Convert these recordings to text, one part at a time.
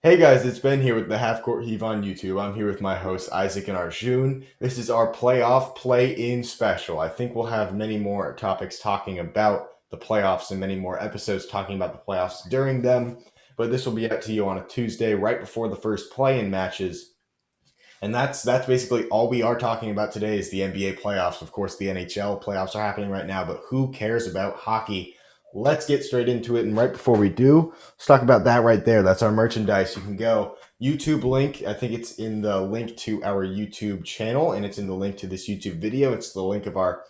Hey guys, it's Ben here with the Half Court Heave on YouTube. I'm here with my hosts Isaac and Arjun. This is our playoff play-in special. I think we'll have many more topics talking about the playoffs and many more episodes talking about the playoffs during them. But this will be out to you on a Tuesday right before the first play-in matches. And that's basically all we are talking about today is the NBA playoffs. Of course, the NHL playoffs are happening right now, but who cares about hockey? Let's get straight into it. And right before we do, let's talk about that right there. That's our merchandise. You can go YouTube link. I think it's in the link to our YouTube channel, and it's in the link to this YouTube video. It's the link of our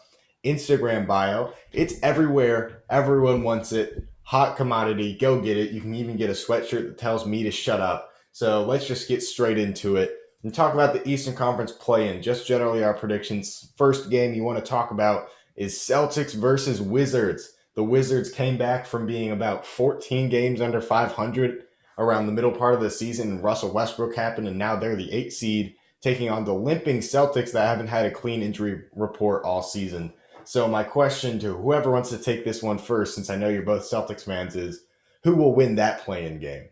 Instagram bio. It's everywhere. Everyone wants it. Hot commodity. Go get it. You can even get a sweatshirt that tells me to shut up. So let's just get straight into it and talk about the Eastern Conference play-in. Just generally our predictions. First game you want to talk about is Celtics versus Wizards. The Wizards came back from being about 14 games under 500 around the middle part of the season. Russell Westbrook happened, and now they're the 8th seed, taking on the limping Celtics that haven't had a clean injury report all season. So my question to whoever wants to take this one first, since I know you're both Celtics fans, is who will win that play-in game?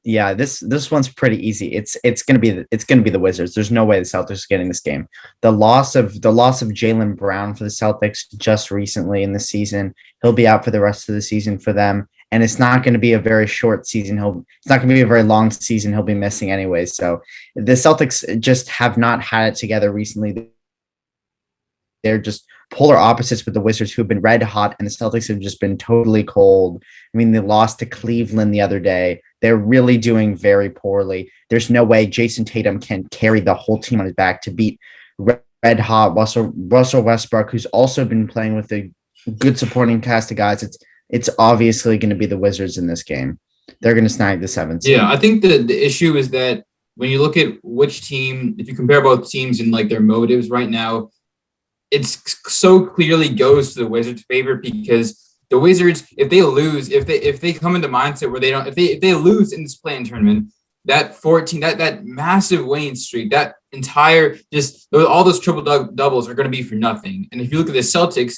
Yeah, this one's pretty easy. It's gonna be the Wizards. There's no way the Celtics are getting this game. The loss of Jaylen Brown for the Celtics just recently in the season. He'll be out for the rest of the season for them, and it's not going to be a very short season. It's not going to be a very long season. He'll be missing anyways. So the Celtics just have not had it together recently. They're just polar opposites with the Wizards, who've been red hot, and the Celtics have just been totally cold. I mean, they lost to Cleveland the other day. They're really doing very poorly. There's no way Jason Tatum can carry the whole team on his back to beat red hot Russell Westbrook, who's also been playing with a good supporting cast of guys. It's obviously going to be the Wizards in this game. They're going to snag the 7th seed. Yeah, I think the issue is that when you look at which team, if you compare both teams and like their motives right now, it's so clearly goes to the Wizards' favor because the Wizards, if they lose, if they come into mindset where they don't, if they lose in this play-in tournament, that 14, that massive winning streak, that entire just all those triple doubles are going to be for nothing. And if you look at the Celtics,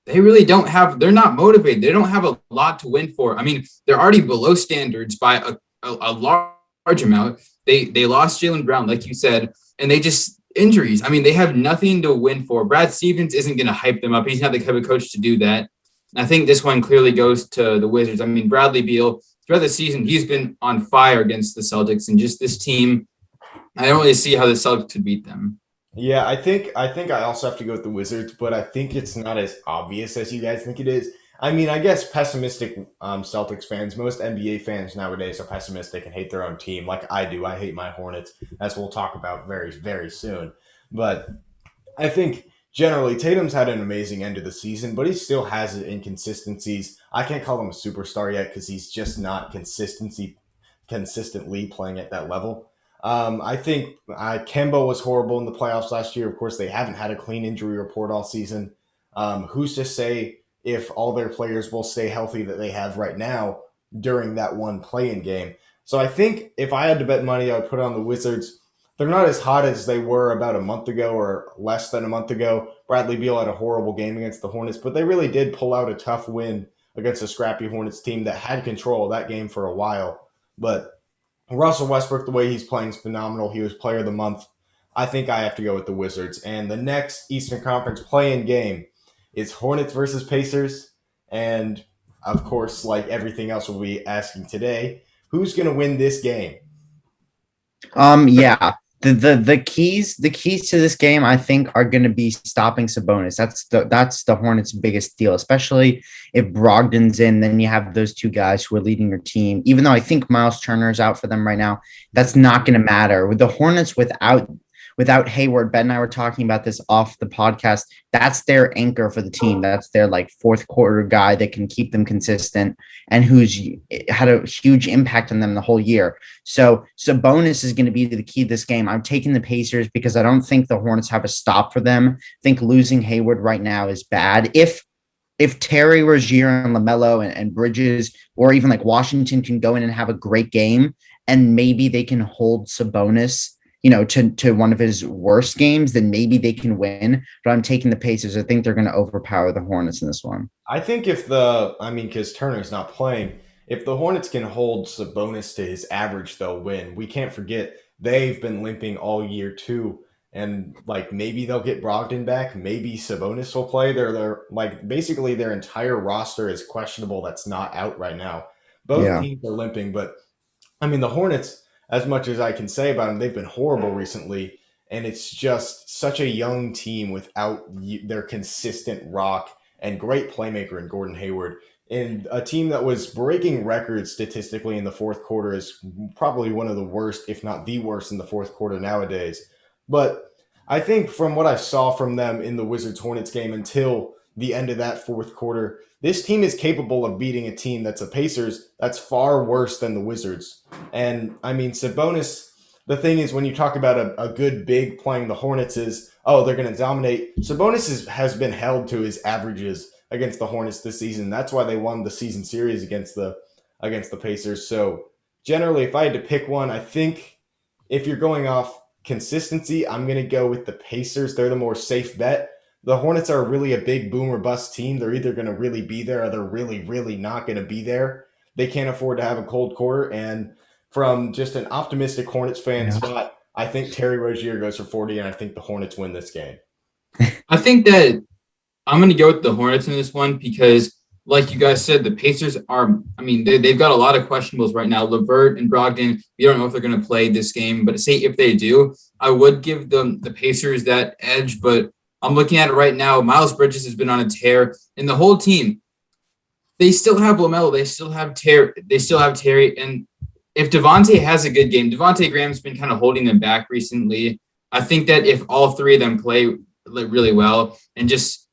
they really don't have, they're not motivated. They don't have a lot to win for. I mean, they're already below standards by a large amount. They lost Jaylen Brown, like you said, and they just injuries. I mean, they have nothing to win for. Brad Stevens isn't going to hype them up. He's not the type of coach to do that. I think this one clearly goes to the Wizards. I mean, Bradley Beal, throughout the season, he's been on fire against the Celtics, and just this team, I don't really see how the Celtics could beat them. Yeah, I also have to go with the Wizards, but I think it's not as obvious as you guys think it is. I mean, I guess pessimistic Celtics fans, most NBA fans nowadays are pessimistic and hate their own team, like I do. I hate my Hornets, as we'll talk about very, very soon. But I think generally Tatum's had an amazing end of the season, but he still has inconsistencies. I can't call him a superstar yet because he's just not consistently playing at that level. I think Kemba was horrible in the playoffs last year. Of course, they haven't had a clean injury report all season. Who's to say if all their players will stay healthy that they have right now during that one play-in game? So I think if I had to bet money, I would put on the Wizards. They're not as hot as they were about a month ago or less than a month ago. Bradley Beal had a horrible game against the Hornets, but they really did pull out a tough win against a scrappy Hornets team that had control of that game for a while. But Russell Westbrook, the way he's playing is phenomenal. He was player of the month. I think I have to go with the Wizards. And the next Eastern Conference play-in game is Hornets versus Pacers. And, of course, like everything else we'll be asking today, who's going to win this game? Yeah. The keys to this game, I think, are going to be stopping Sabonis. That's the Hornets' biggest deal, especially if Brogdon's in. Then you have those two guys who are leading your team. Even though I think Miles Turner is out for them right now, that's not going to matter. With the Hornets without Hayward, Ben and I were talking about this off the podcast. That's their anchor for the team. That's their like fourth quarter guy that can keep them consistent and who's had a huge impact on them the whole year. So Sabonis is going to be the key to this game. I'm taking the Pacers because I don't think the Hornets have a stop for them. I think losing Hayward right now is bad. If Terry Rozier and LaMelo and Bridges or even like Washington can go in and have a great game and maybe they can hold Sabonis to one of his worst games, then maybe they can win. But I'm taking the Pacers. I think they're going to overpower the Hornets in this one. I think because Turner's not playing, if the Hornets can hold Sabonis to his average, they'll win. We can't forget they've been limping all year too. And like maybe they'll get Brogdon back. Maybe Sabonis will play. They're like basically their entire roster is questionable. That's not out right now. Both Yeah. teams are limping, but I mean the Hornets, as much as I can say about them, they've been horrible recently, and it's just such a young team without their consistent rock and great playmaker in Gordon Hayward. And a team that was breaking records statistically in the fourth quarter is probably one of the worst, if not the worst, in the fourth quarter nowadays. But I think from what I saw from them in the Wizards Hornets game until the end of that fourth quarter, this team is capable of beating a team that's the Pacers that's far worse than the Wizards. And I mean, Sabonis, the thing is when you talk about a good big playing the Hornets is, oh, they're going to dominate. Sabonis has been held to his averages against the Hornets this season. That's why they won the season series against the Pacers. So generally, if I had to pick one, I think if you're going off consistency, I'm going to go with the Pacers. They're the more safe bet. The Hornets are really a big boom or bust team. They're either going to really be there or they're really, really not going to be there. They can't afford to have a cold quarter. And from just an optimistic Hornets fan spot, I think Terry Rozier goes for 40, and I think the Hornets win this game. I think that I'm going to go with the Hornets in this one because, like you guys said, the Pacers are, I mean, they've got a lot of questionables right now. LeVert and Brogdon, we don't know if they're going to play this game, but say if they do, I would give them the Pacers that edge, but I'm looking at it right now. Miles Bridges has been on a tear, and the whole team, they still have LaMelo, they still have Terry, and if Devontae has a good game, Devontae Graham's been kind of holding them back recently. I think that if all three of them play really well and just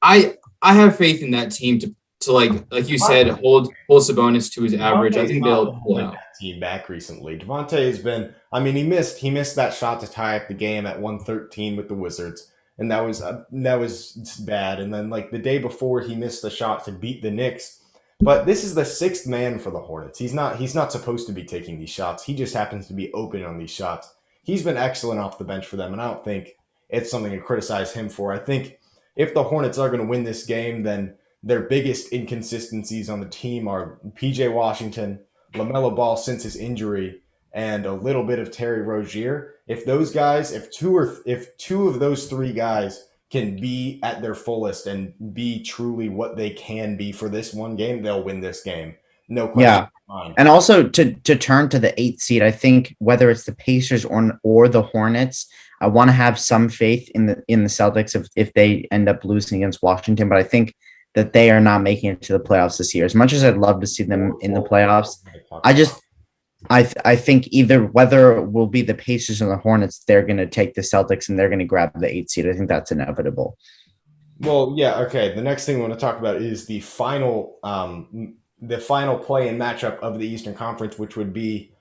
I have faith in that team to like you said, hold Sabonis to his average. I think they'll pull out. That team back recently. Devontae has been. I mean, he missed that shot to tie up the game at 113 with the Wizards, and that was bad. And then like the day before, he missed the shot to beat the Knicks. But this is the sixth man for the Hornets. He's not supposed to be taking these shots. He just happens to be open on these shots. He's been excellent off the bench for them, and I don't think it's something to criticize him for. I think if the Hornets are going to win this game, then their biggest inconsistencies on the team are PJ Washington, LaMelo Ball since his injury, and a little bit of Terry Rozier. If two of those three guys can be at their fullest and be truly what they can be for this one game, they'll win this game. No question. Yeah. And also to turn to the 8th seed, I think whether it's the Pacers or the Hornets, I want to have some faith in the Celtics if they end up losing against Washington, but I think that they are not making it to the playoffs this year. As much as I'd love to see them in the playoffs, I think either whether it will be the Pacers or the Hornets, they're going to take the Celtics and they're going to grab the 8th seed. I think that's inevitable. Well, yeah, okay. The next thing we want to talk about is the final play-in matchup of the Eastern Conference, which would be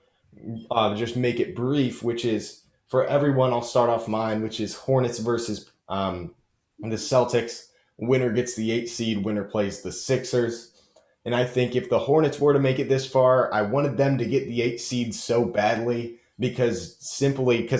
just make it brief, which is for everyone. I'll start off mine, which is Hornets versus the Celtics. Winner gets the 8th seed. Winner plays the Sixers. And I think if the Hornets were to make it this far, I wanted them to get the 8th seed so badly because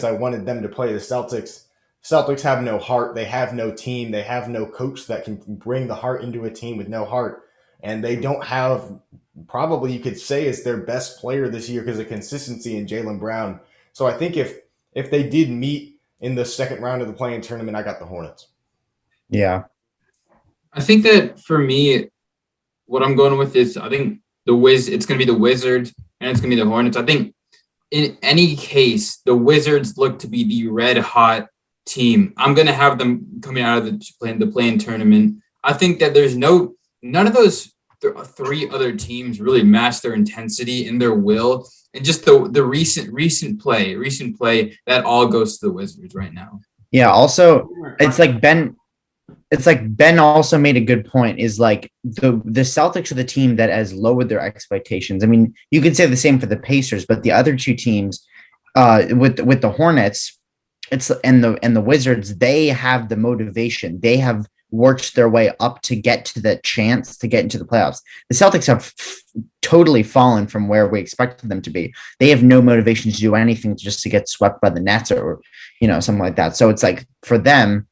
I wanted them to play the Celtics. Celtics have no heart. They have no team. They have no coach that can bring the heart into a team with no heart. And they don't have, probably you could say, is their best player this year because of consistency in Jaylen Brown. So I think if they did meet in the second round of the play-in tournament, I got the Hornets. Yeah. I think that for me, what I'm going with is I think it's going to be the Wizards and it's going to be the Hornets. I think in any case, the Wizards look to be the red hot team. I'm going to have them coming out of the play-in tournament. I think that there's none of those three other teams really match their intensity and their will, and just the recent play that all goes to the Wizards right now. Yeah. Also, it's like Ben also made a good point, is like the Celtics are the team that has lowered their expectations. I mean, you could say the same for the Pacers, but the other two teams with the Hornets, and the Wizards, they have the motivation. They have worked their way up to get to the chance to get into the playoffs. The Celtics have totally fallen from where we expected them to be. They have no motivation to do anything just to get swept by the Nets or something like that. So it's like for them,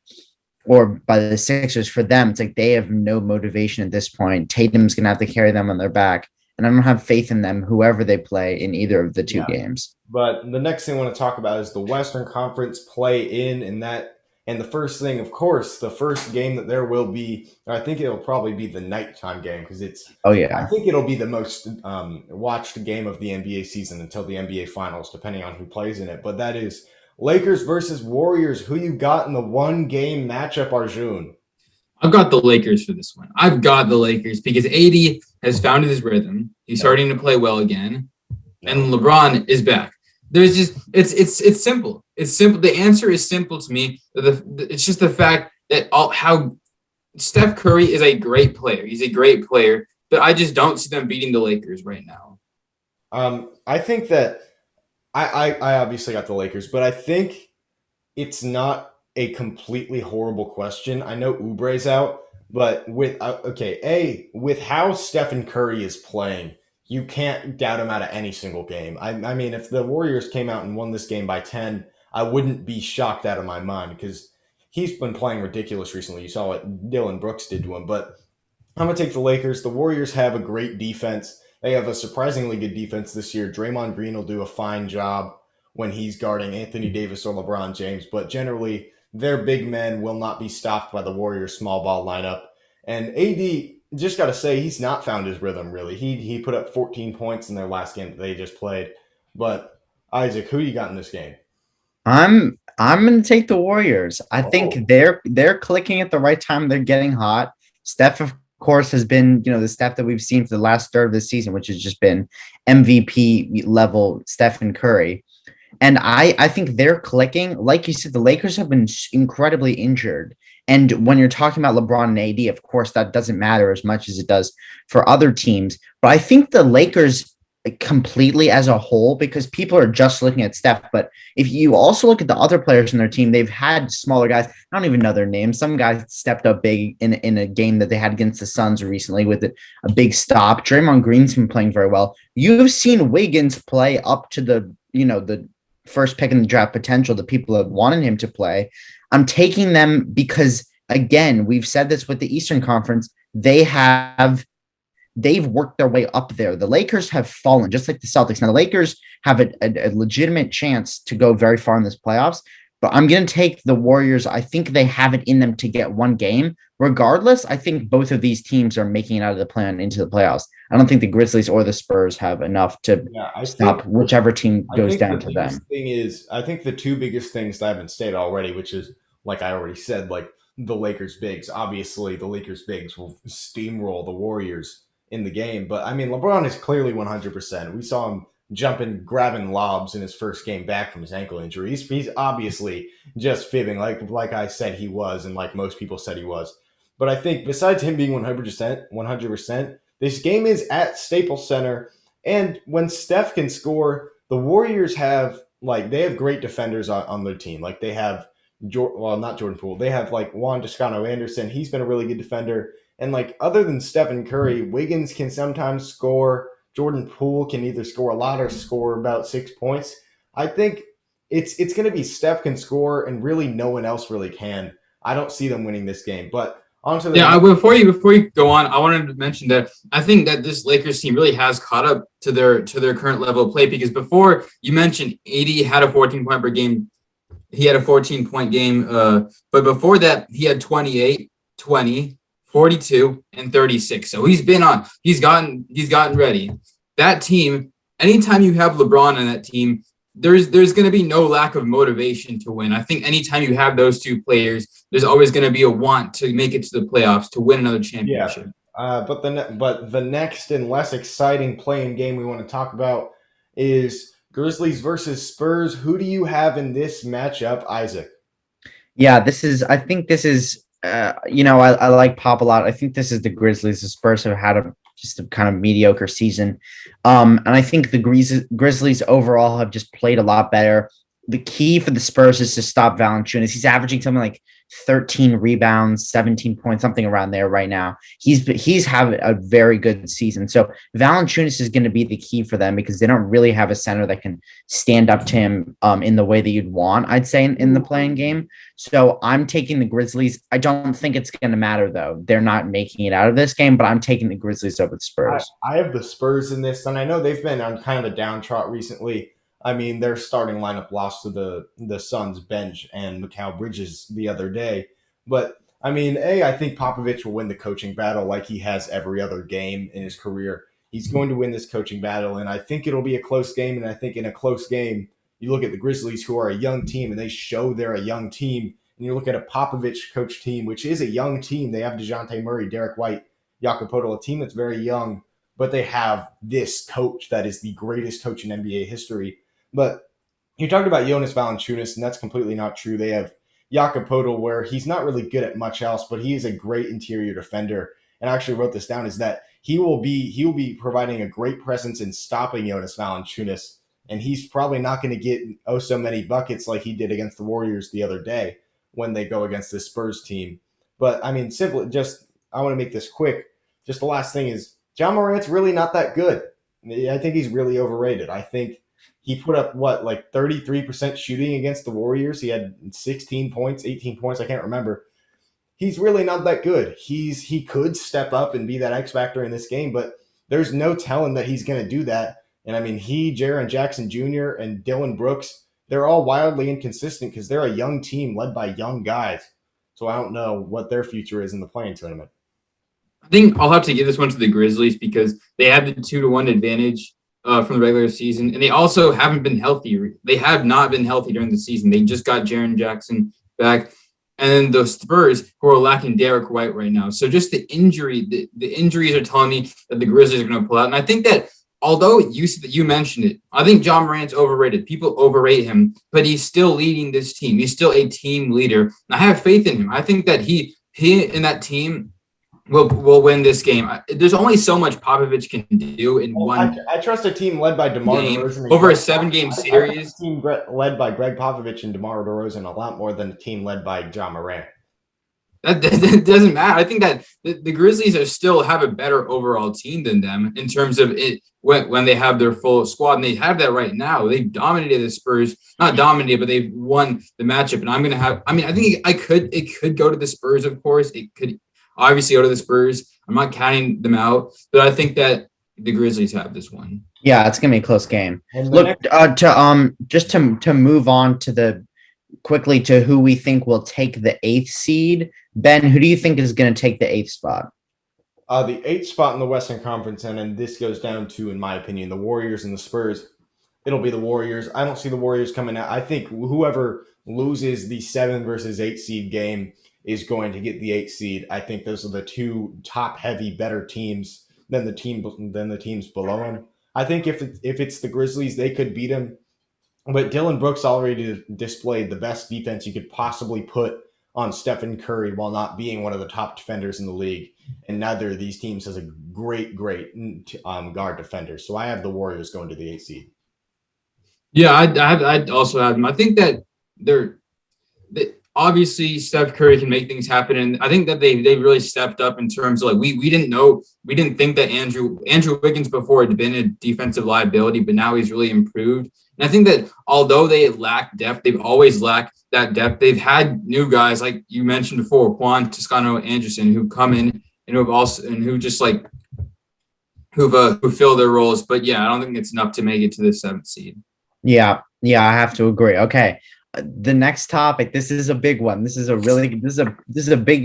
or by the Sixers, for them, it's like they have no motivation at this point. Tatum's going to have to carry them on their back. and I don't have faith in them, whoever they play in either of the two games. But the next thing I want to talk about is the Western Conference play-in, and the first thing, of course, the first game that there will be, I think it'll probably be the nighttime game because I think it'll be the most watched game of the NBA season until the NBA Finals, depending on who plays in it. But that is Lakers versus Warriors. Who you got in the one-game matchup, Arjun? I've got the Lakers for this one. I've got the Lakers because AD has found his rhythm. He's starting to play well again, and LeBron is back. There's just it's simple. It's simple. The answer is simple to me. It's just the fact that how Steph Curry is a great player. He's a great player, but I just don't see them beating the Lakers right now. I think that I obviously got the Lakers, but I think it's not a completely horrible question. I know Oubre's out, but with how Stephen Curry is playing, you can't doubt him out of any single game. I mean, if the Warriors came out and won this game by 10, I wouldn't be shocked out of my mind because he's been playing ridiculous recently. You saw what Dylan Brooks did to him, but I'm going to take the Lakers. The Warriors have a great defense. They have a surprisingly good defense this year. Draymond Green will do a fine job when he's guarding Anthony Davis or LeBron James, but generally their big men will not be stopped by the Warriors' small ball lineup. And AD, just got to say, he's not found his rhythm, really. He put up 14 points in their last game that they just played. But, Isaac, who you got in this game? I'm going to take the Warriors. I think they're clicking at the right time. They're getting hot. Steph, of course, has been, the Steph that we've seen for the last third of the season, which has just been MVP level Stephen Curry. And I think they're clicking. Like you said, the Lakers have been incredibly injured. And when you're talking about LeBron and AD, of course, that doesn't matter as much as it does for other teams. But I think the Lakers completely as a whole, because people are just looking at Steph. But if you also look at the other players in their team, they've had smaller guys. I don't even know their names. Some guys stepped up big in a game that they had against the Suns recently with a big stop. Draymond Green's been playing very well. You've seen Wiggins play up to the first pick in the draft potential that people have wanted him to play. I'm taking them because, again, we've said this with the Eastern Conference, they've worked their way up there. The Lakers have fallen, just like the Celtics. Now, the Lakers have a legitimate chance to go very far in this playoffs, but I'm going to take the Warriors. I think they have it in them to get one game. Regardless, I think both of these teams are making it out of the plan into the playoffs. I don't think the Grizzlies or the Spurs have enough to stop whichever team goes down to them. I think the two biggest things that I haven't stated already, which is, like I already said, like the Lakers bigs. Obviously, the Lakers bigs will steamroll the Warriors in the game. But, I mean, LeBron is clearly 100%. We saw him grabbing lobs in his first game back from his ankle injury. He's obviously just fibbing, like I said he was, and like most people said he was. But I think besides him being 100%, this game is at Staples Center, and when Steph can score, the Warriors have great defenders on their team. Like they have not Jordan Poole. They have like Juan Toscano-Anderson. He's been a really good defender. And like other than Stephen Curry, Wiggins can sometimes score. Jordan Poole can either score a lot or score about 6 points. I think it's going to be Steph can score, and really no one else really can. I don't see them winning this game, but. Before you go on, I wanted to mention that I think that this Lakers team really has caught up to their current level of play, because before you mentioned AD had a 14-point per game. He had a 14-point game, but before that he had 28, 20, 42, and 36. So he's gotten ready. That team, anytime you have LeBron on that team, there's going to be no lack of motivation to win. I think anytime you have those two players, there's always going to be a want to make it to the playoffs, to win another championship. But the next and less exciting play-in game we want to talk about is Grizzlies versus Spurs. Who do you have in this matchup, Isaac? Yeah, I like Pop a lot. I think this is the Grizzlies. The Spurs have had just a kind of mediocre season. And I think the Grizzlies overall have just played a lot better. the key for the Spurs is to stop Valanciunas. He's averaging something like 13 rebounds, 17 points, something around there right now. He's having a very good season. So Valanciunas is going to be the key for them because they don't really have a center that can stand up to him in the way that you'd want, I'd say, in the playing game. So I'm taking the Grizzlies. I don't think it's going to matter, though. They're not making it out of this game, but I'm taking the Grizzlies over the Spurs. I have the Spurs in this, and I know they've been on kind of a downtrot recently. I mean, their starting lineup lost to the Suns bench and Mikal Bridges the other day. But I mean, I think Popovich will win the coaching battle like he has every other game in his career. He's going to win this coaching battle, and I think it'll be a close game. And I think in a close game, you look at the Grizzlies, who are a young team, and they show they're a young team. And you look at a Popovich coach team, which is a young team. They have DeJounte Murray, Derek White, Jakob Poeltl, a team that's very young, but they have this coach that is the greatest coach in NBA history. But you talked about Jonas Valanciunas, and that's completely not true. They have Jakob Poeltl, where he's not really good at much else, but he is a great interior defender. And I actually wrote this down, is that he will be providing a great presence in stopping Jonas Valanciunas, and he's probably not going to get so many buckets like he did against the Warriors the other day when they go against this Spurs team. But I mean, simply just I want to make this quick. Just the last thing is Ja Morant's really not that good. I think he's really overrated. I think he put up like 33% shooting against the Warriors. He had 16 points, 18 points. I can't remember. He's really not that good. He could step up and be that X factor in this game, but there's no telling that he's going to do that. And I mean, Jaren Jackson Jr. and Dylan Brooks, they're all wildly inconsistent because they're a young team led by young guys. So I don't know what their future is in the playing tournament. I think I'll have to give this one to the Grizzlies because they have the 2-1 advantage from the regular season, and they also haven't been healthy. They have not been healthy during the season. They just got Jaren Jackson back, and then the Spurs, who are lacking Derek White right now. So just the injuries are telling me that the Grizzlies are going to pull out. And I think that although you mentioned it, I think Ja Morant's overrated. People overrate him, but he's still leading this team. He's still a team leader. And I have faith in him. I think that he and that team will win this game. There's only so much Popovich can do in one. I trust a team led by DeMar DeRozan over a 7-game series. A team led by Greg Popovich and DeMar DeRozan a lot more than a team led by Ja Morant. That doesn't matter. I think that the Grizzlies still have a better overall team than them in terms of it when they have their full squad, and they have that right now. They've dominated the Spurs, not dominated, but they've won the matchup. And I think it could go to the Spurs, of course. It could obviously go to the Spurs. I'm not counting them out, but I think that the Grizzlies have this one. Yeah, it's gonna be a close game. Look, to move on quickly to who we think will take the 8th seed. Ben, who do you think is going to take the 8th spot? The 8th spot in the Western Conference, and this goes down to, in my opinion, the Warriors and the Spurs. It'll be the Warriors. I don't see the Warriors coming out. I think whoever loses the 7 versus 8 seed game is going to get the 8th seed. I think those are the two top-heavy, better teams than the teams below them. I think if it's the Grizzlies, they could beat them. But Dylan Brooks already displayed the best defense you could possibly put on Stephen Curry while not being one of the top defenders in the league. And neither of these teams has a great guard defender. So I have the Warriors going to the 8th seed. Yeah, I'd also have them. I think that obviously Steph Curry can make things happen, and I think that they really stepped up in terms of like we didn't think that Andrew Wiggins before had been a defensive liability, but now he's really improved. And I think that although they lack depth, they've always lacked that depth. They've had new guys like you mentioned before, Juan Toscano-Anderson, who come in and who fill their roles. But yeah, I don't think it's enough to make it to the 7th seed. Yeah, I have to agree. Okay. The next topic, this is a big one. This is a big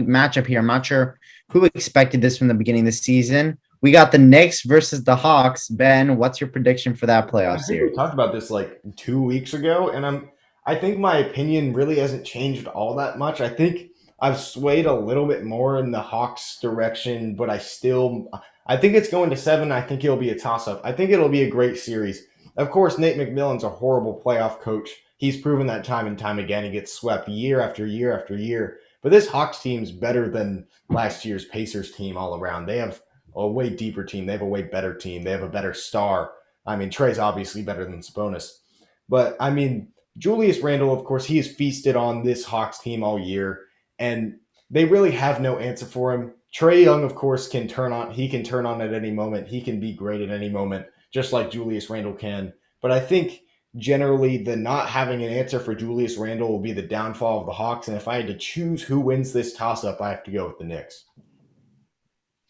matchup here. I'm not sure who expected this from the beginning of the season. We got the Knicks versus the Hawks. Ben, what's your prediction for that playoff series? We talked about this like 2 weeks ago, and I think my opinion really hasn't changed all that much. I think I've swayed a little bit more in the Hawks direction, but I think it's going to 7. I think it'll be a toss-up. I think it'll be a great series. Of course, Nate McMillan's a horrible playoff coach. He's proven that time and time again. He gets swept year after year after year. But this Hawks team's better than last year's Pacers team all around. They have a way deeper team. They have a way better team. They have a better star. I mean, Trey's obviously better than Sabonis. But, I mean, Julius Randle, of course, he has feasted on this Hawks team all year, and they really have no answer for him. Trae Young, of course, can turn on. He can turn on at any moment. He can be great at any moment, just like Julius Randle can. But I think generally the not having an answer for Julius Randle will be the downfall of the Hawks. And if I had to choose who wins this toss-up, I have to go with the Knicks.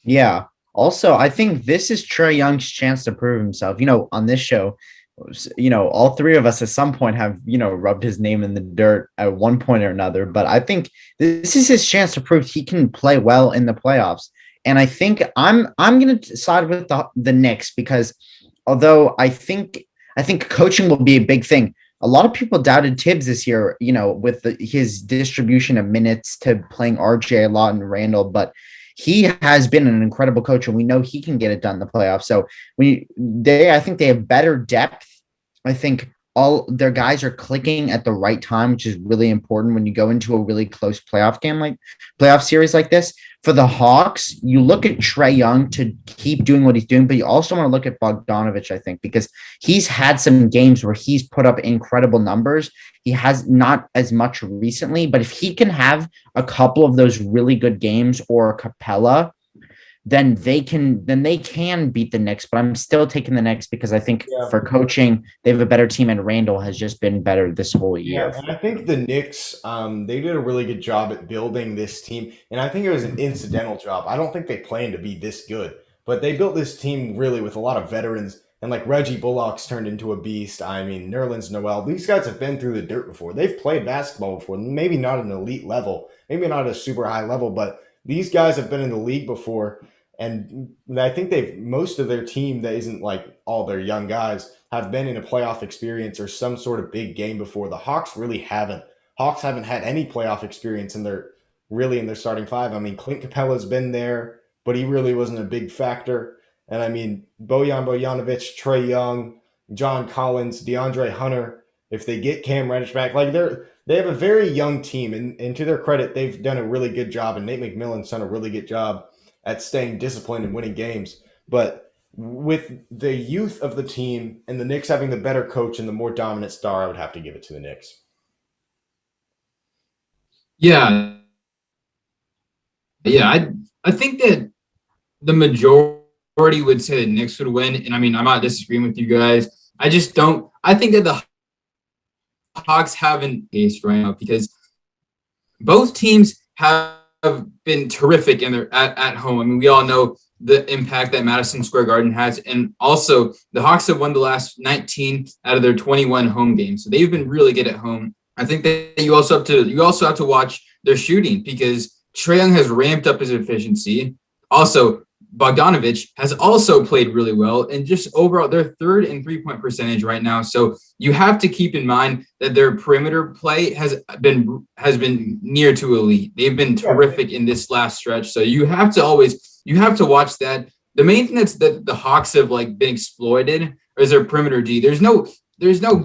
Yeah. Also, I think this is Trae Young's chance to prove himself. On this show, all three of us at some point have, rubbed his name in the dirt at one point or another. But I think this is his chance to prove he can play well in the playoffs. And I think I'm going to side with the Knicks because although I think coaching will be a big thing. A lot of people doubted Tibbs this year, with his distribution of minutes to playing RJ a lot and Randall, but he has been an incredible coach, and we know he can get it done in the playoffs. So I think they have better depth. I think all their guys are clicking at the right time, which is really important when you go into a really close playoff series like this. For the Hawks, you look at Trae Young to keep doing what he's doing, but you also want to look at Bogdanovich, I think, because he's had some games where he's put up incredible numbers. He has not as much recently, but if he can have a couple of those really good games or Capella, then they can beat the Knicks. But I'm still taking the Knicks because I think for coaching, they have a better team, and Randall has just been better this whole year. Yeah, and I think the Knicks, they did a really good job at building this team, and I think it was an incidental job. I don't think they planned to be this good, but they built this team really with a lot of veterans, and like Reggie Bullock's turned into a beast. I mean, Nerlens Noel, these guys have been through the dirt before. They've played basketball before, maybe not at an elite level, maybe not at a super high level, but these guys have been in the league before. And I think most of their team that isn't like all their young guys have been in a playoff experience or some sort of big game before. The Hawks really haven't. Hawks haven't had any playoff experience in their starting five. I mean, Clint Capella's been there, but he really wasn't a big factor. And I mean, Bojan Bojanovic, Trae Young, John Collins, DeAndre Hunter, if they get Cam Reddish back, like they have a very young team, and to their credit, they've done a really good job, and Nate McMillan's done a really good job at staying disciplined and winning games. But with the youth of the team and the Knicks having the better coach and the more dominant star, I would have to give it to the Knicks. Yeah. I think that the majority would say the Knicks would win. And I mean, I'm not disagreeing with you guys. I just don't. I think that the Hawks haven't paced right now because both teams have been terrific in their at home. I mean, we all know the impact that Madison Square Garden has, and also the Hawks have won the last 19 out of their 21 home games, so they've been really good at home. I think that you also have to watch their shooting because Trae Young has ramped up his efficiency. Also, Bogdanovich has also played really well, and just overall, they're third in 3-point percentage right now. So you have to keep in mind that their perimeter play has been near to elite. They've been terrific in this last stretch. So you have to watch that. The main thing that the Hawks have like been exploited is their perimeter D. There's no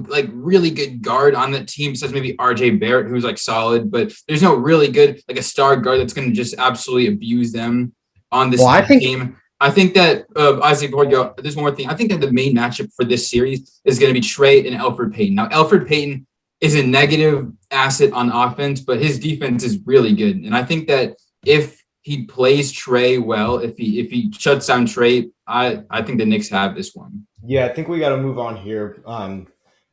like really good guard on that team besides maybe RJ Barrett, who's like solid, but there's no really good like a star guard that's going to just absolutely abuse them on this team. I think that Isaac, before you go, there's one more thing. I think that the main matchup for this series is going to be Trae and Elfrid Payton. Now, Elfrid Payton is a negative asset on offense, but his defense is really good. And I think that if he plays Trae well, if he shuts down Trae, I think the Knicks have this one. Yeah, I think we got to move on here.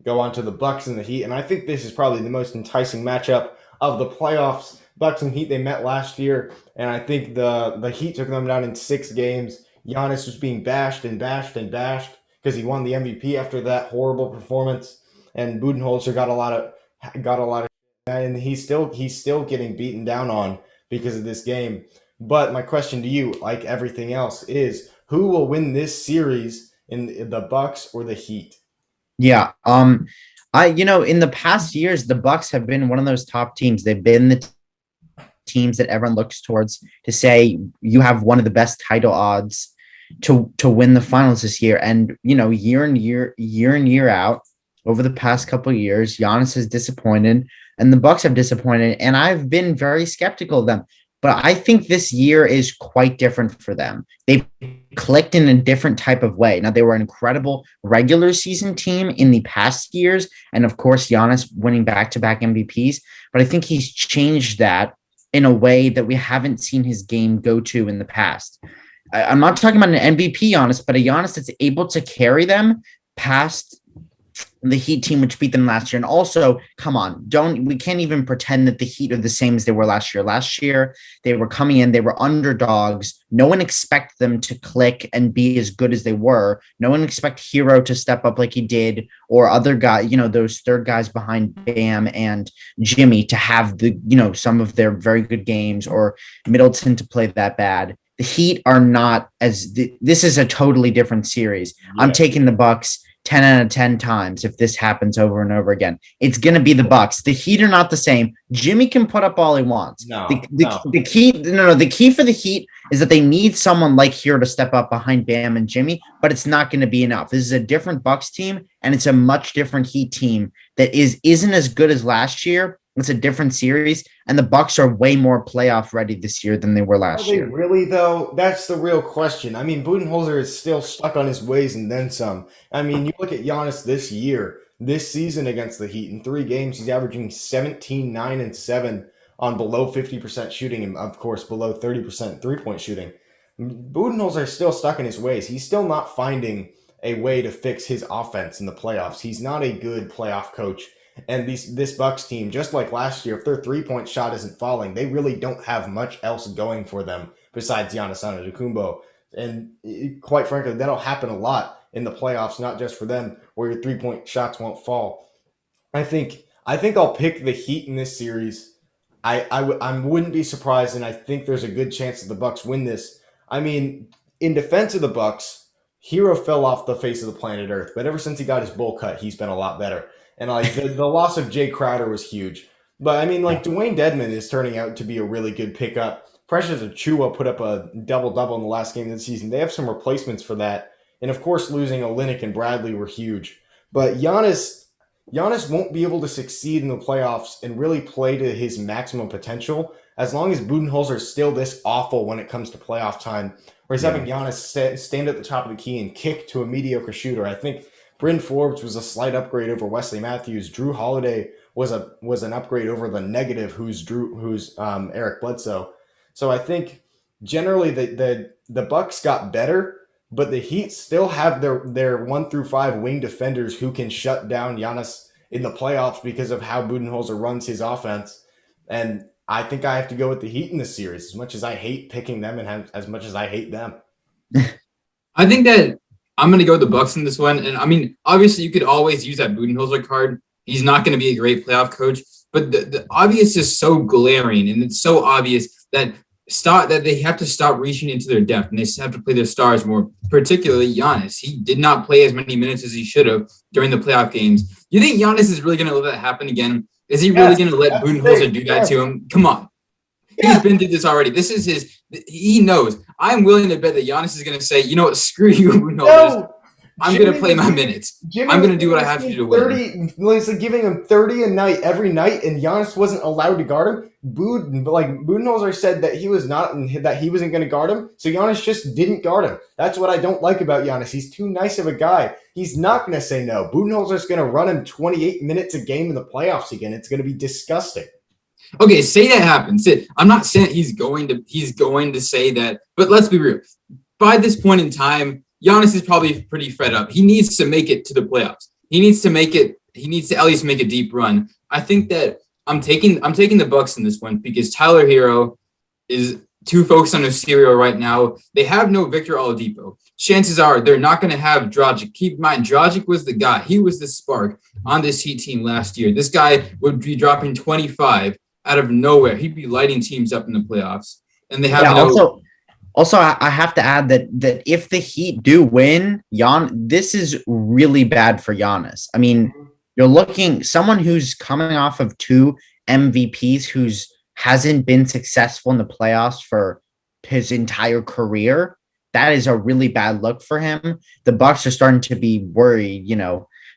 Go on to the Bucks and the Heat, and I think this is probably the most enticing matchup of the playoffs. Bucks and Heat, they met last year, and I think the Heat took them down in 6 games. Giannis was being bashed because he won the MVP after that horrible performance, and Budenholzer got a lot of, and he's still getting beaten down on because of this game. But my question to you, like everything else, is who will win this series in the Bucks or the Heat? Yeah, in the past years, the Bucks have been one of those top teams. They've been the teams that everyone looks towards to say you have one of the best title odds to win the finals this year. And year in year out, over the past couple of years, Giannis has disappointed, and the Bucks have disappointed. And I've been very skeptical of them. But I think this year is quite different for them. They've clicked in a different type of way. Now, they were an incredible regular season team in the past years. And of course, Giannis winning back-to-back MVPs. But I think he's changed that in a way that we haven't seen his game go to in the past. I'm not talking about an MVP Giannis, but a Giannis that's able to carry them past the Heat team, which beat them last year. And also, come on, we can't even pretend that the Heat are the same as they were last year. Last year, they were coming in, they were underdogs. No one expected them to click and be as good as they were. No one expected Hero to step up like he did, or other guys, those third guys behind Bam and Jimmy to have some of their very good games, or Middleton to play that bad. The Heat are not this is a totally different series. Yeah. I'm taking the Bucks 10 out of 10 times if this happens over and over again. It's going to be the Bucks. The Heat are not the same. Jimmy can put up all he wants. The key for the Heat is that they need someone like Hero to step up behind Bam and Jimmy, but it's not going to be enough. This is a different Bucks team, and it's a much different Heat team that isn't as good as last year. It's a different series, and the Bucks are way more playoff ready this year than they were last year. Really, though? That's the real question. I mean, Budenholzer is still stuck on his ways and then some. I mean, you look at Giannis this season against the Heat. In 3 games, he's averaging 17, 9, and 7 on below 50% shooting and, of course, below 30% three-point shooting. Budenholzer is still stuck in his ways. He's still not finding a way to fix his offense in the playoffs. He's not a good playoff coach. And this Bucks team, just like last year, if their three-point shot isn't falling, they really don't have much else going for them besides Giannis Antetokounmpo. And quite frankly, that'll happen a lot in the playoffs, not just for them, where your three-point shots won't fall. I think I'll pick the Heat in this series. I wouldn't be surprised, and I think there's a good chance that the Bucks win this. I mean, in defense of the Bucks, Hero fell off the face of the planet Earth, but ever since he got his bowl cut, he's been a lot better. And the loss of Jay Crowder was huge. But I mean, Dwayne Dedmon is turning out to be a really good pickup. Precious Achiuwa put up a double-double in the last game of the season. They have some replacements for that. And of course, losing Olynyk and Bradley were huge. But Giannis won't be able to succeed in the playoffs and really play to his maximum potential as long as Budenholzer is still this awful when it comes to playoff time, where he's having Giannis stand at the top of the key and kick to a mediocre shooter. I think Bryn Forbes was a slight upgrade over Wesley Matthews. Drew Holiday was an upgrade over the negative, who's Eric Bledsoe. So I think generally the Bucks got better, but the Heat still have their 1 through 5 wing defenders who can shut down Giannis in the playoffs because of how Budenholzer runs his offense. And I think I have to go with the Heat in this series, as much as I hate picking them and as much as I hate them. I think that I'm going to go with the Bucks in this one. And I mean, obviously you could always use that Budenholzer card. He's not going to be a great playoff coach, but the obvious is so glaring, and it's so obvious that they have to stop reaching into their depth, and they have to play their stars more, particularly Giannis. He did not play as many minutes as he should have during the playoff games. You think Giannis is really going to let that happen again? Is he really going to let Budenholzer do that to him? Come on. He's been through this already. This is he knows. I'm willing to bet that Giannis is going to say, you know what, screw you, Budenholzer. I'm going to play my minutes. I'm going to do what I have to do to win. It's like giving him 30 a night every night, and Giannis wasn't allowed to guard him. Budenholzer said that he wasn't going to guard him, so Giannis just didn't guard him. That's what I don't like about Giannis. He's too nice of a guy. He's not going to say no. Budenholzer's going to run him 28 minutes a game in the playoffs again. It's going to be disgusting. Okay, say that happens. I'm not saying he's going to say that, but let's be real. By this point in time, Giannis is probably pretty fed up. He needs to make it to the playoffs. He needs to at least make a deep run. I think that I'm taking the Bucks in this one because Tyler Hero is too focused on his cereal right now. They have no Victor Oladipo. Chances are they're not going to have Dragic. Keep in mind, Dragic was the guy. He was the spark on this Heat team last year. This guy would be dropping 25 out of nowhere. He'd be lighting teams up in the playoffs. And they have Also, I have to add that if the Heat do win, this is really bad for Giannis. I mean, you're looking someone who's coming off of 2 MVPs who's hasn't been successful in the playoffs for his entire career. That is a really bad look for him. The Bucks are starting to be worried,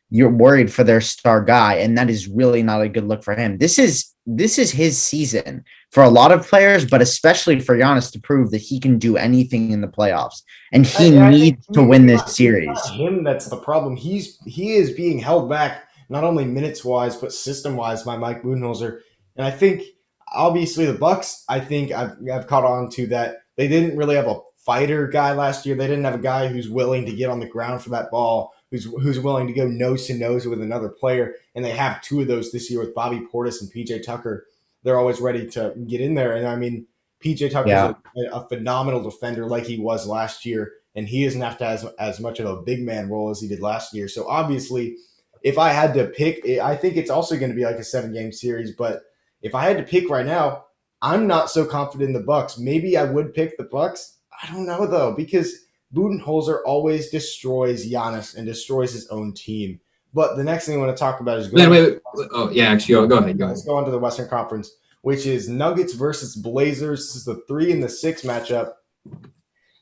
you're worried for their star guy, and that is really not a good look for him. This is his season for a lot of players, but especially for Giannis to prove that he can do anything in the playoffs, and he needs to win this series. It's not him that's the problem. He is being held back not only minutes wise but system wise by Mike Budenholzer, and I think obviously the Bucks. I think I've caught on to that. They didn't really have a fighter guy last year. They didn't have a guy who's willing to get on the ground for that ball, who's willing to go nose to nose with another player. And they have two of those this year with Bobby Portis and PJ Tucker. They're always ready to get in there. And I mean, PJ Tucker's a phenomenal defender like he was last year, and he doesn't have to have as much of a big man role as he did last year. So obviously, if I had to pick, I think it's also going to be like a 7-game series. But if I had to pick right now, I'm not so confident in the Bucks. Maybe I would pick the Bucks. I don't know, though, because Budenholzer always destroys Giannis and destroys his own team. But the next thing I want to talk about is wait. Oh, yeah, actually, go ahead. Let's go on to the Western Conference, which is Nuggets versus Blazers. This is the 3 and the 6 matchup,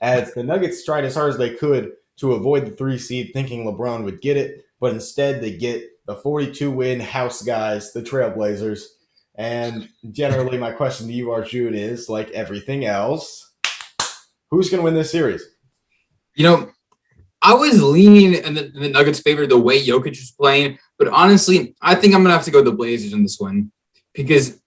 as the Nuggets tried as hard as they could to avoid the 3 seed, thinking LeBron would get it, but instead they get the 42-win house guys, the Trailblazers. And generally, my question to you, Arjun, is, like everything else, who's going to win this series? You know, I was leaning in the Nuggets' favor the way Jokic was playing, but honestly, I think I'm going to have to go with the Blazers in this one because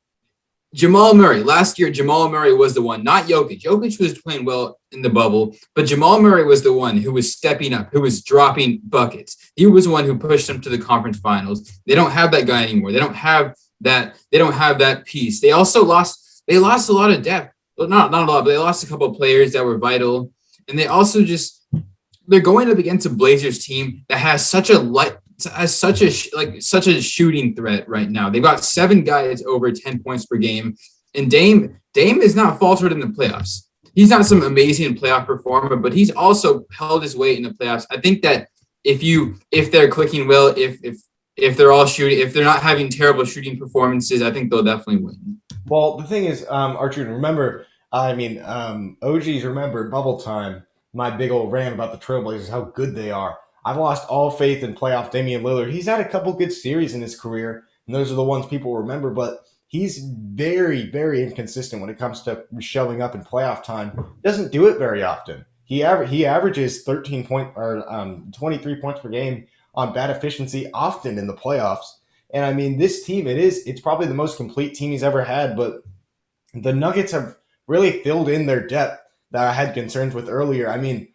last year, Jamal Murray was the one, not Jokic. Jokic was playing well in the bubble, but Jamal Murray was the one who was stepping up, who was dropping buckets. He was the one who pushed them to the conference finals. They don't have that guy anymore. They don't have that piece. They also lost a lot of depth. Well, not a lot, but they lost a couple of players that were vital. And they also they're going up against a Blazers team that has such a shooting threat right now. They've got 7 guys over 10 points per game. And Dame is not faltered in the playoffs. He's not some amazing playoff performer, but he's also held his weight in the playoffs. I think that if they're clicking well, if they're all shooting, if they're not having terrible shooting performances, I think they'll definitely win. Well, the thing is, Arjun, OGs remember bubble time, my big old rant about the Trailblazers, how good they are. I've lost all faith in playoff Damian Lillard. He's had a couple good series in his career, and those are the ones people remember, but he's very, very inconsistent when it comes to showing up in playoff time. Doesn't do it very often. He averages 23 points per game on bad efficiency often in the playoffs. And I mean, this team, it's probably the most complete team he's ever had, but the Nuggets have really filled in their depth that I had concerns with earlier. I mean,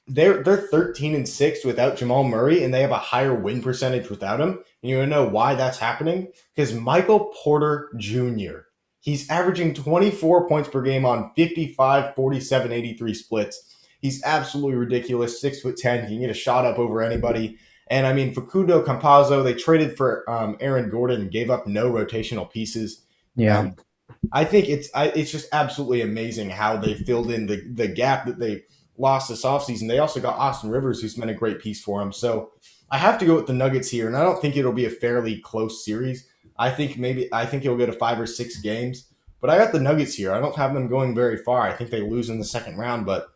they're 13 and 6 without Jamal Murray, and they have a higher win percentage without him. And you want to know why that's happening? Because Michael Porter Jr., he's averaging 24 points per game on 55, 47, 83 splits. He's absolutely ridiculous. 6'10", he can get a shot up over anybody. And I mean, Facundo Campazzo, they traded for Aaron Gordon and gave up no rotational pieces. Yeah. I think it's just absolutely amazing how they filled in the gap that they lost this offseason. They also got Austin Rivers, who's been a great piece for them. So I have to go with the Nuggets here, and I don't think it'll be a fairly close series. I think it'll go to 5 or 6 games. But I got the Nuggets here. I don't have them going very far. I think they lose in the second round, but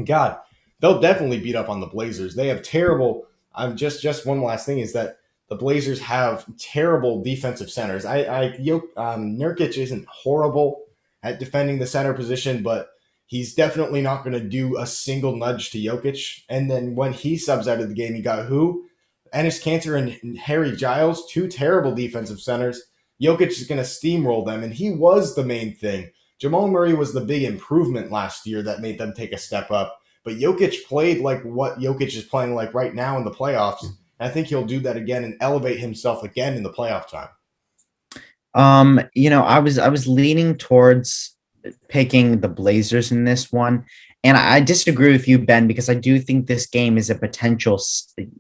God, they'll definitely beat up on the Blazers. They have terrible. Just one last thing is that the Blazers have terrible defensive centers. Nurkic isn't horrible at defending the center position, but he's definitely not going to do a single nudge to Jokic. And then when he subs out of the game, he got who? Enes Kanter and Harry Giles, 2 terrible defensive centers. Jokic is going to steamroll them, and he was the main thing. Jamal Murray was the big improvement last year that made them take a step up. But Jokic played like what Jokic is playing like right now in the playoffs. I think he'll do that again and elevate himself again in the playoff time. I was leaning towards picking the Blazers in this one, and I disagree with you, Ben, because I do think this game is a potential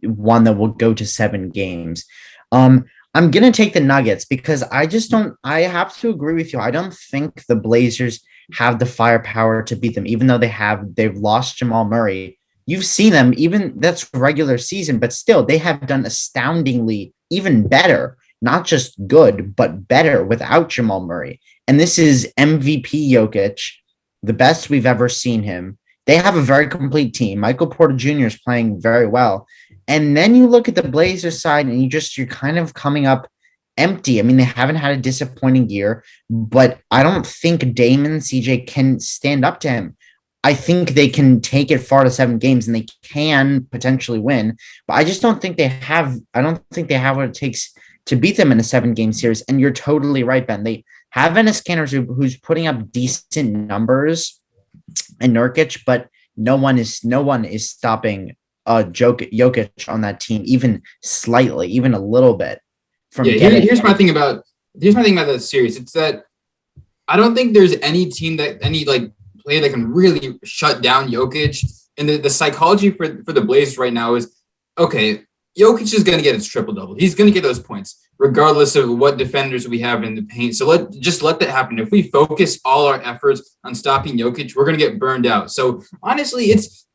one that will go to 7 games. I'm gonna take the Nuggets because I have to agree with you. I don't think the Blazers have the firepower to beat them, even though they've lost Jamal Murray. You've seen them, even that's regular season, but still they have done astoundingly even better, not just good, but better without Jamal Murray. And this is MVP Jokic, the best we've ever seen him. They have a very complete team. Michael Porter Jr. is playing very well. And then you look at the Blazers side and you're kind of coming up empty. I mean, they haven't had a disappointing year, but I don't think Damon CJ can stand up to him. I think they can take it far to 7 games and they can potentially win, but I just don't think they have. I don't think they have what it takes to beat them in a 7-game series. And you're totally right, Ben. They have Enes Kanter who's putting up decent numbers and Nurkic, but no one is stopping Jokic on that team, even slightly, even a little bit. Here's my thing about that series. It's that I don't think there's any team any player that can really shut down Jokic. And the psychology for the Blazers right now is, okay, Jokic is going to get his triple-double. He's going to get those points, regardless of what defenders we have in the paint. So let that happen. If we focus all our efforts on stopping Jokic, we're going to get burned out. So honestly, it's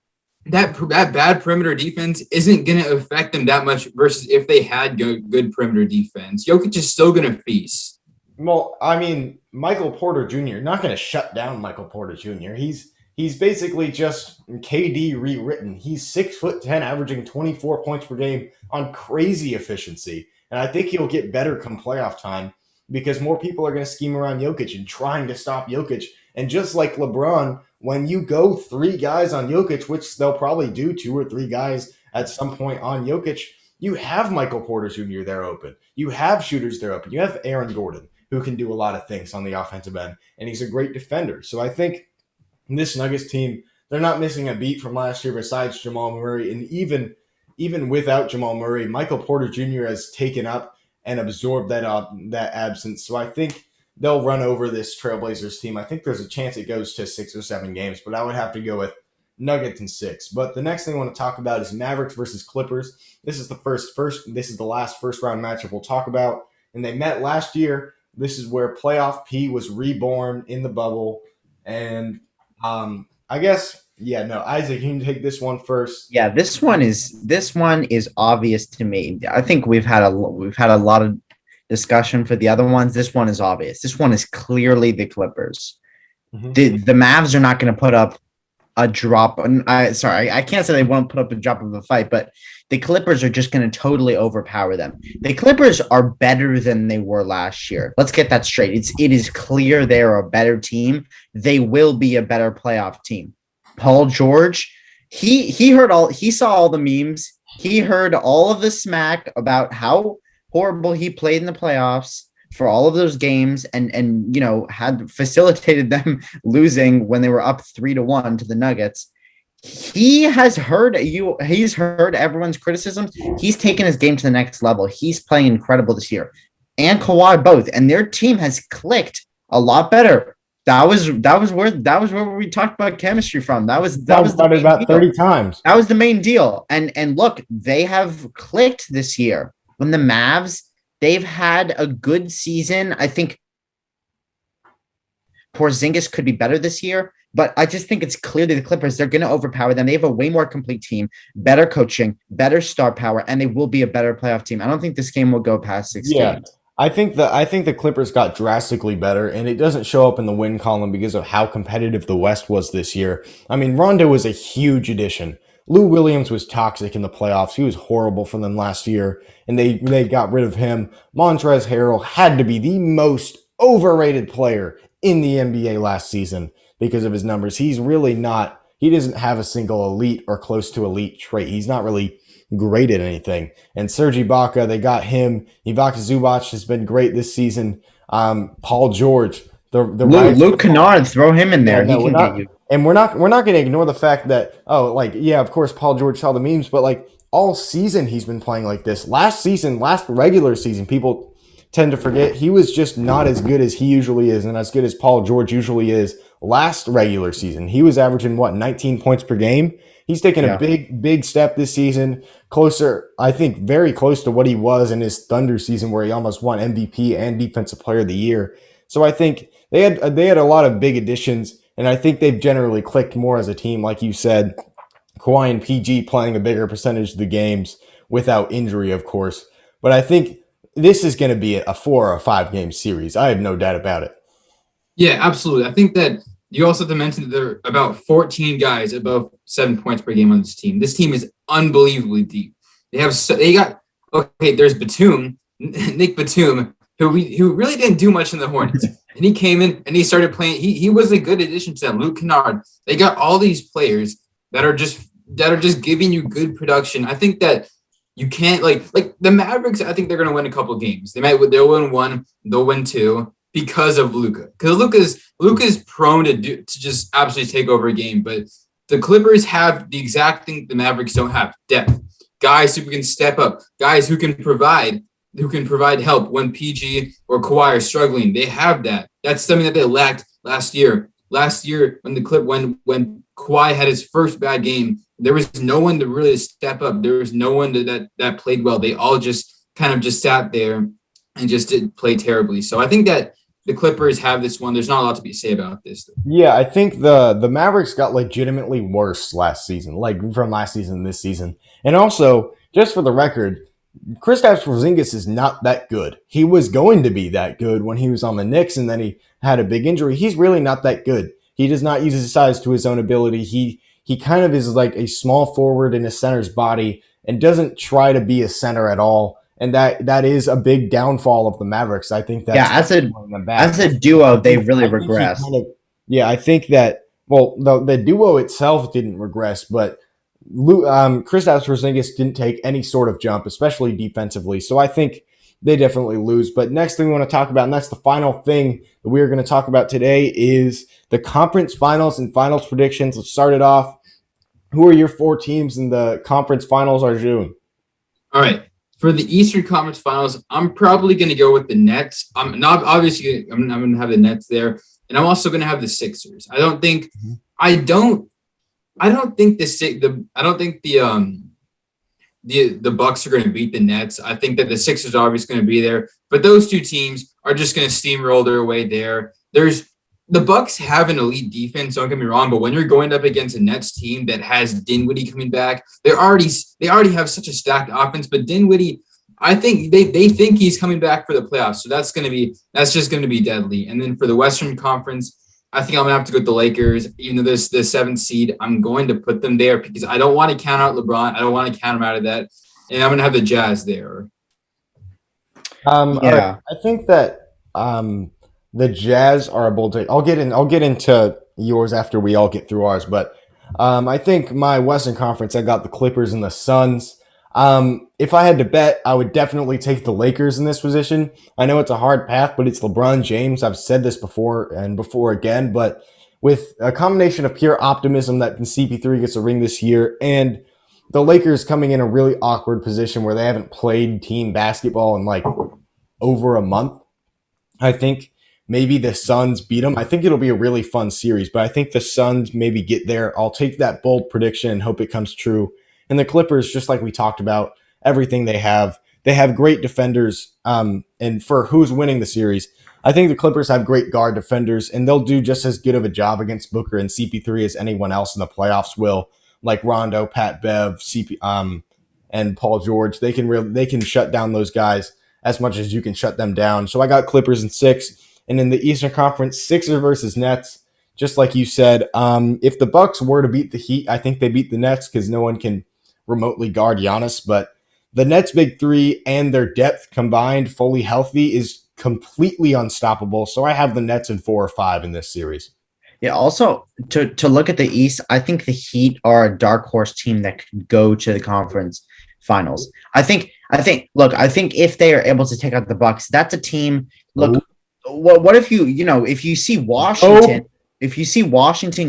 that bad perimeter defense isn't going to affect them that much versus if they had good perimeter defense. Jokic is still going to feast. Well, I mean, Michael Porter Jr., not going to shut down Michael Porter Jr. He's basically just KD rewritten. He's 6'10", averaging 24 points per game on crazy efficiency. And I think he'll get better come playoff time because more people are going to scheme around Jokic and trying to stop Jokic. And just like LeBron, when you go 3 guys on Jokic, which they'll probably do 2 or 3 guys at some point on Jokic, you have Michael Porter Jr. there open. You have shooters there open. You have Aaron Gordon, who can do a lot of things on the offensive end, and he's a great defender. So I think this Nuggets team, they're not missing a beat from last year besides Jamal Murray. And even without Jamal Murray, Michael Porter Jr. has taken up and absorbed that absence. So I think they'll run over this Trailblazers team. I think there's a chance it goes to 6 or 7 games, but I would have to go with Nuggets in 6. But the next thing I want to talk about is Mavericks versus Clippers. This is the last first round matchup we'll talk about. And they met last year. This is where playoff P was reborn in the bubble. And I guess, Isaac, you can take this one first. Yeah, this one is obvious to me. I think we've had a lot of discussion for the other ones. This one is obvious. This one is clearly the Clippers. Mm-hmm. The Mavs are not going to put up a drop. I can't say they won't put up a drop of a fight, but the Clippers are just going to totally overpower them. The Clippers are better than they were last year. Let's get that straight. It is clear they're a better team. They will be a better playoff team. Paul George, he saw all the memes. He heard all of the smack about how horrible he played in the playoffs for all of those games and had facilitated them losing when they were up 3-1 to the Nuggets. He's heard everyone's criticisms. He's taken his game to the next level. He's playing incredible this year. And Kawhi both. And their team has clicked a lot better. That was where we talked about chemistry from. That was about 30 times. That was the main deal. And look, they have clicked this year. When the Mavs, they've had a good season. I think Porzingis could be better this year, but I just think it's clear that the Clippers, they're going to overpower them. They have a way more complete team, better coaching, better star power, and they will be a better playoff team. I don't think this game will go past 6 games. I think the Clippers got drastically better, and it doesn't show up in the win column because of how competitive the West was this year. I mean, Rondo was a huge addition. Lou Williams was toxic in the playoffs. He was horrible for them last year, and they got rid of him. Montrezl Harrell had to be the most overrated player in the NBA last season because of his numbers. He's really not. He doesn't have a single elite or close to elite trait. He's not really great at anything. And Serge Ibaka, they got him. Ivica Zubac has been great this season. Paul George, Luke Kennard, throw him in there. He can get you. And we're not going to ignore the fact that, of course, Paul George saw the memes, but all season he's been playing like this. Last regular season, people tend to forget he was just not as good as he usually is and as good as Paul George usually is. Last regular season, he was averaging 19 points per game. He's taken a big step this season, closer, I think, very close to what he was in his Thunder season where he almost won MVP and Defensive Player of the Year. So I think they had a lot of big additions, and I think they've generally clicked more as a team, like you said. Kawhi and PG playing a bigger percentage of the games without injury, of course. But I think this is going to be a 4 or a 5 game series. I have no doubt about it. Yeah, absolutely. I think that you also have to mention that there are about 14 guys above 7 points per game on this team. This team is unbelievably deep. They got okay. There's Batum, Nick Batum, who really didn't do much in the Hornets, and he came in and he started playing. He was a good addition to them. Luke Kennard. They got all these players that are just giving you good production. I think that you can't like the Mavericks. I think they're going to win a couple games. They'll win one. They'll win two because of Luka. Because Luka's prone to just absolutely take over a game. But the Clippers have the exact thing the Mavericks don't have: depth. Guys who can step up, guys who can provide help when PG or Kawhi are struggling. They have that. That's something that they lacked last year. Last year, when when Kawhi had his first bad game, there was no one to really step up. There was no one that played well. They all just kind of just sat there and just didn't play terribly. So I think that the Clippers have this one. There's not a lot to be said about this. Yeah, I think the Mavericks got legitimately worse last season, like from last season to this season. And also, just for the record, Kristaps Porzingis is not that good. He was going to be that good when he was on the Knicks, and then he had a big injury. He's really not that good. He does not use his size to his own ability. He kind of is like a small forward in a center's body and doesn't try to be a center at all. And that is a big downfall of the Mavericks. I think that's as a duo, they really regressed. I think that the duo itself didn't regress, but Kristaps Porzingis didn't take any sort of jump, especially defensively. So I think they definitely lose. But next thing we want to talk about, and that's the final thing that we are going to talk about today, is the conference finals and finals predictions. Let's start it off. Who are your 4 teams in the conference finals, Arjun? All right. For the Eastern Conference Finals, I'm probably going to go with the Nets. I'm going to have the Nets there, and I'm also going to have the Sixers. I don't think the Bucks are going to beat the Nets. I think that the Sixers are obviously going to be there, but those two teams are just going to steamroll their way there. The Bucks have an elite defense, don't get me wrong, but when you're going up against a Nets team that has Dinwiddie coming back, they already have such a stacked offense. But Dinwiddie, I think they think he's coming back for the playoffs, so that's just going to be deadly. And then for the Western Conference, I think I'm gonna have to go with the Lakers. Even though there's the 7th seed, I'm going to put them there because I don't want to count out LeBron. I don't want to count him out of that, and I'm gonna have the Jazz there. I think that the Jazz are a bold take. I'll get into yours after we all get through ours, but I think my Western Conference, I got the Clippers and the Suns. If I had to bet, I would definitely take the Lakers in this position. I know it's a hard path, but it's LeBron James. I've said this before and before again, but with a combination of pure optimism that CP3 gets a ring this year and the Lakers coming in a really awkward position where they haven't played team basketball in like over a month, I think maybe the Suns beat them. I think it'll be a really fun series, but I think the Suns maybe get there. I'll take that bold prediction and hope it comes true. And the Clippers, just like we talked about, everything they have great defenders. And for who's winning the series, I think the Clippers have great guard defenders, and they'll do just as good of a job against Booker and CP3 as anyone else in the playoffs will. Like Rondo, Pat Bev, and Paul George, they can shut down those guys as much as you can shut them down. So I got Clippers in 6. And in the Eastern Conference, Sixers versus Nets, just like you said, if the Bucks were to beat the Heat, I think they beat the Nets because no one can remotely guard Giannis. But the Nets' big 3 and their depth combined, fully healthy, is completely unstoppable. So I have the Nets in 4 or 5 in this series. Yeah, also, to look at the East, I think the Heat are a dark horse team that could go to the conference finals. I think if they are able to take out the Bucks, that's a team. Look, what if if you see Washington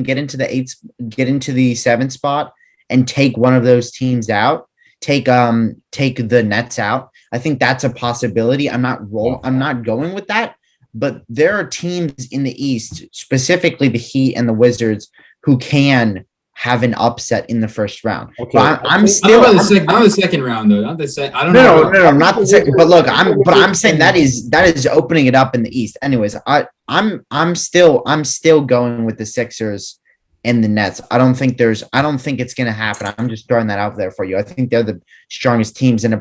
get into the 7th spot and take one of those teams out, take the Nets out, I think that's a possibility. I'm not going with that, but there are teams in the East, specifically the Heat and the Wizards, who can have an upset in the first round. Okay. But I'm still not the second round though. Not the second. I don't know. No, not the second. But look, I'm saying that is opening it up in the East. Anyways, I'm still going with the Sixers and the Nets. I don't think it's gonna happen. I'm just throwing that out there for you. I think they're the strongest teams in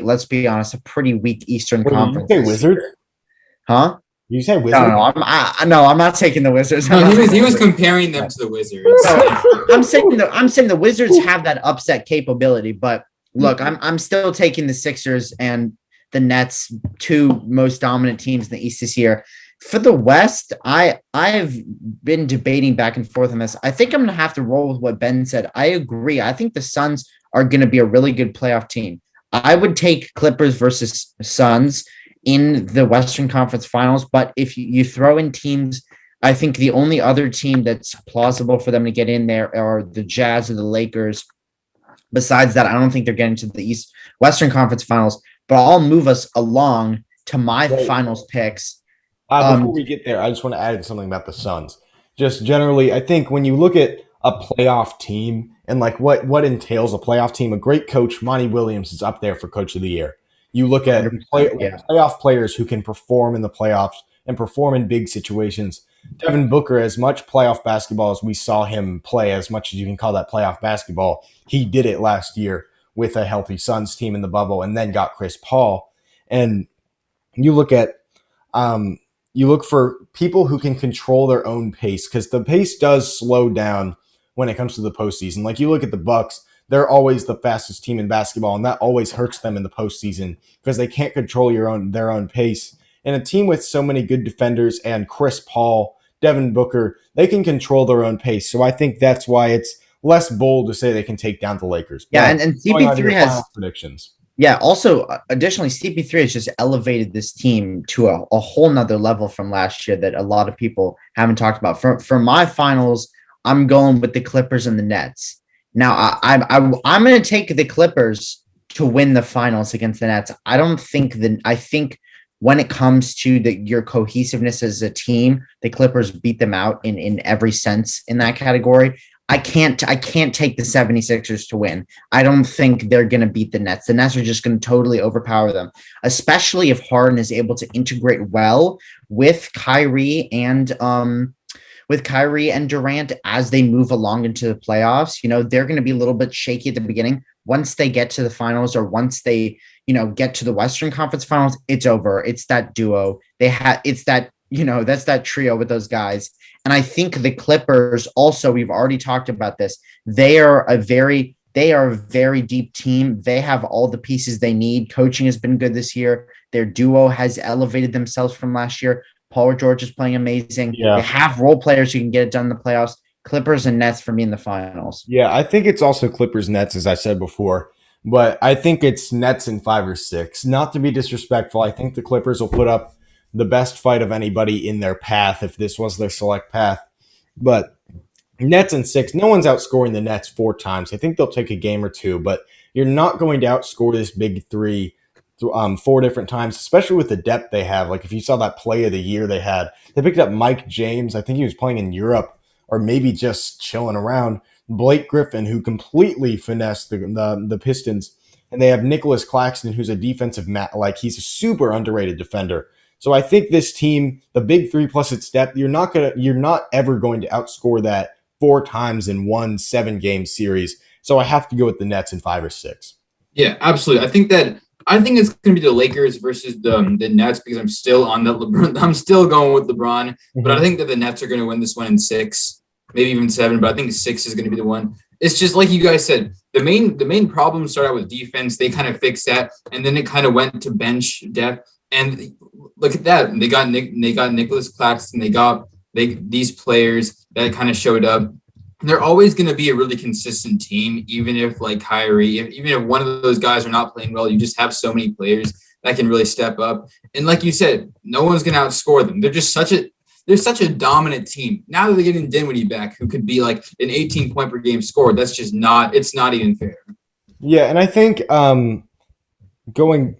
let's be honest, a pretty weak Eastern Conference. Did you say Wizards? Huh? You say Wizards? No, I'm not taking the Wizards. No, he was comparing them to the Wizards. I'm saying the Wizards have that upset capability, but Look, I'm still taking the Sixers and the Nets, two most dominant teams in the East this year. For the West, I've been debating back and forth on this. I think I'm going to have to roll with what Ben said. I agree. I think the Suns are going to be a really good playoff team. I would take Clippers versus Suns in the Western Conference Finals, but if you throw in teams, I think the only other team that's plausible for them to get in there are the Jazz or the Lakers. Besides that, I don't think they're getting to the Western Conference Finals, but I'll move us along to my finals picks. Before we get there, I just want to add something about the Suns. Just generally, I think when you look at a playoff team and like what entails a playoff team, a great coach, Monty Williams, is up there for Coach of the Year. You look at playoff players who can perform in the playoffs and perform in big situations. Devin Booker, as much playoff basketball as we saw him play, as much as you can call that playoff basketball, he did it last year with a healthy Suns team in the bubble and then got Chris Paul. And you look at you look for people who can control their own pace, because the pace does slow down when it comes to the postseason. Like you look at the Bucks, they're always the fastest team in basketball, and that always hurts them in the postseason because they can't control their own pace. And a team with so many good defenders and Chris Paul, Devin Booker, they can control their own pace. So I think that's why it's less bold to say they can take down the Lakers. Yeah, and CP3 has predictions. Yeah, also, additionally, CP3 has just elevated this team to a whole nother level from last year that a lot of people haven't talked about. For my finals, I'm going with the Clippers and the Nets. Now, I'm going to take the Clippers to win the finals against the Nets. I think when it comes to your cohesiveness as a team, the Clippers beat them out in every sense in that category. I can't take the 76ers to win. I don't think they're going to beat the Nets. The Nets are just going to totally overpower them, especially if Harden is able to integrate well with Kyrie and Durant as they move along into the playoffs. You know, they're going to be a little bit shaky at the beginning. Once they get to the finals, or once they, get to the Western Conference Finals, it's over. It's that duo. That's that trio with those guys. And I think the Clippers also, we've already talked about this. They are a very deep team. They have all the pieces they need. Coaching has been good this year. Their duo has elevated themselves from last year. Paul George is playing amazing. Yeah. They have role players who can get it done in the playoffs. Clippers and Nets for me in the finals. Yeah, I think it's also Clippers Nets, as I said before. But I think it's Nets in 5 or 6. Not to be disrespectful, I think the Clippers will put up the best fight of anybody in their path if this was their select path. But Nets in 6, no one's outscoring the Nets 4 times. I think they'll take a game or 2, but you're not going to outscore this big 3 4 different times, especially with the depth they have. Like if you saw that play of the year they picked up Mike James. I think he was playing in Europe or maybe just chilling around. Blake Griffin, who completely finessed the Pistons. And they have Nicholas Claxton, who's a defensive he's a super underrated defender. So I think this team, the big 3 plus its depth, you're not ever going to outscore that 4 times in one 7-game series. So I have to go with the Nets in 5 or 6. Yeah, absolutely. I think it's going to be the Lakers versus the Nets because I'm still on the LeBron. I'm still going with LeBron, but I think that the Nets are going to win this one in 6, maybe even 7. But I think 6 is going to be the one. It's just like you guys said, the main problem started out with defense. They kind of fixed that, and then it kind of went to bench depth. And look at that. They got Nicholas Claxton. They got these players that kind of showed up. They're always going to be a really consistent team, even if like Kyrie, even if one of those guys are not playing well, you just have so many players that can really step up. And like you said, no one's going to outscore them. They're such a dominant team. Now that they're getting Dinwiddie back, who could be like an 18-point per game scorer, it's not even fair. Yeah, and I think going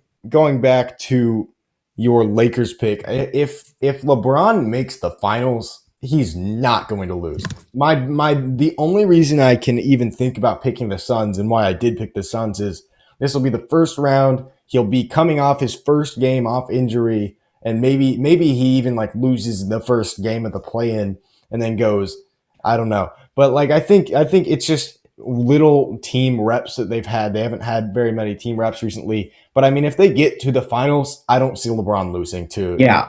back to your Lakers pick, if LeBron makes the finals, he's not going to lose. The only reason I can even think about picking the Suns and why I did pick the Suns is this will be the first round. He'll be coming off his first game off injury, and maybe he even loses the first game of the play-in and then goes, I don't know. But I think it's just little team reps that they've had. They haven't had very many team reps recently. But I mean, if they get to the finals, I don't see LeBron losing too. Yeah,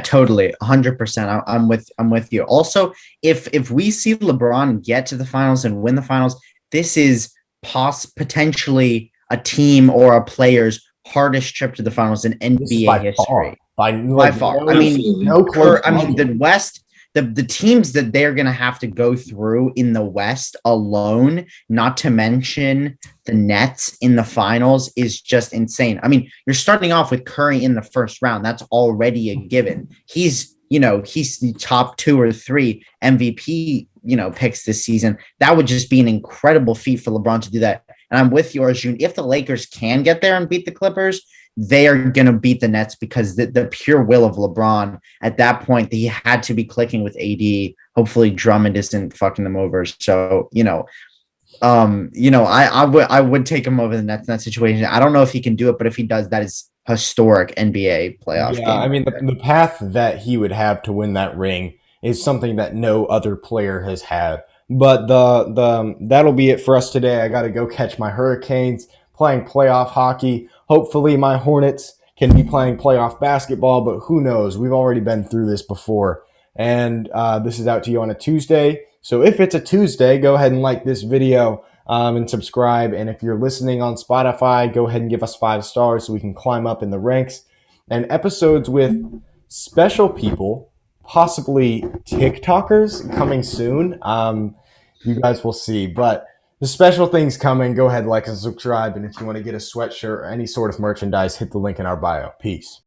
totally, 100%. I'm with you. Also, if we see LeBron get to the finals and win the finals, this is potentially a team or a player's hardest trip to the finals in This is NBA by history. far. By far. No, I mean, no close. the West, the teams that they're going to have to go through in the West alone, not to mention the Nets in the finals, is just insane. I mean, you're starting off with Curry in the first round. That's already a given. He's the top 2 or 3 MVP, picks this season. That would just be an incredible feat for LeBron to do that. And I'm with you, Arjun. If the Lakers can get there and beat the Clippers, they are going to beat the Nets because the pure will of LeBron at that point, he had to be clicking with AD. Hopefully Drummond isn't fucking them over. So, I would take him over the Nets in that situation. I don't know if he can do it, but if he does, that is historic NBA playoff game. I mean, the path that he would have to win that ring is something that no other player has had. But that'll be it for us today. I got to go catch my Hurricanes playing playoff hockey. Hopefully my Hornets can be playing playoff basketball, but who knows? We've already been through this before. And this is out to you on a Tuesday. So if it's a Tuesday, go ahead and like this video and subscribe. And if you're listening on Spotify, go ahead and give us 5 stars so we can climb up in the ranks. And episodes with special people, possibly TikTokers, coming soon. You guys will see. But the special things coming. Go ahead, like and subscribe. And if you want to get a sweatshirt or any sort of merchandise, hit the link in our bio. Peace.